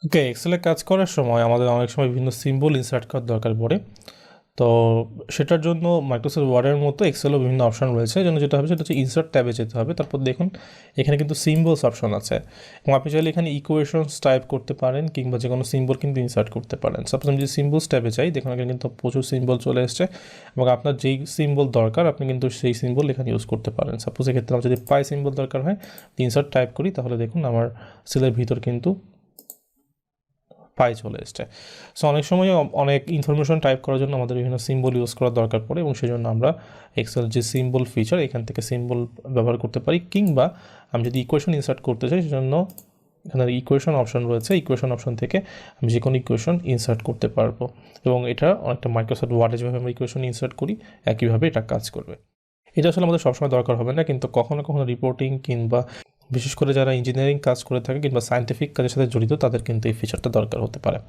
ওকে, এক্সেলে কাজ করার সময় আমাদের অনেক সময় বিভিন্ন সিম্বল ইনসার্ট করার দরকার পড়ে। তো সেটার জন্য মাইক্রোসফট ওয়ার্ডের মতো এক্সেলও বিভিন্ন অপশন রয়েছে। এই জন্য যেটা হবে সেটা হচ্ছে ইনসার্ট ট্যাবে যেতে হবে। তারপর দেখুন এখানে কিন্তু সিম্বলস অপশন আছে এবং আপনি চাইলে এখানে ইকুয়েশনস টাইপ করতে পারেন কিংবা যে কোনো সিম্বল কিন্তু ইনসার্ট করতে পারেন। সাপোজ আমি যদি সিম্বলস ট্যাবে চাই, দেখুন এখানে কিন্তু প্রচুর সিম্বল চলে এসছে এবং আপনার যেই সিম্বল দরকার আপনি কিন্তু সেই সিম্বল এখানে ইউজ করতে পারেন। সাপোজ এক্ষেত্রে আমার যদি পাই সিম্বল দরকার হয়, ইনসার্ট টাইপ করি, তাহলে দেখুন আমার সেলের ভিতর কিন্তু পাই চলে এসছে। সো অনেক সময় অনেক ইনফরমেশন টাইপ করার জন্য আমাদের বিভিন্ন সিম্বল ইউজ করার দরকার পড়ে এবং সেই জন্য আমরা এক্সেল যে সিম্বল ফিচার এখান থেকে সিম্বল ব্যবহার করতে পারি, কিংবা আমি যদি ইকুয়েশন ইনসার্ট করতে চাই সেজন্য এখানে ইকুয়েশন অপশন রয়েছে। ইকুয়েশন অপশন থেকে আমি যে কোনো ইকুয়েশন ইনসার্ট করতে পারবো এবং এটা অনেকটা মাইক্রোসফট ওয়ার্ডে যেভাবে আমরা ইকুয়েশন ইনসার্ট করি একইভাবে এটা কাজ করবে। এটা আসলে আমাদের সবসময় দরকার হবে না, কিন্তু কখনো কখনো রিপোর্টিং কিংবা বিশেষ করে যারা ইঞ্জিনিয়ারিং কাজ করে থাকে কিংবা সায়েন্টিফিক কাজের সাথে জড়িত তাদের কিন্তু এই ফিচারটা দরকার হতে পারে।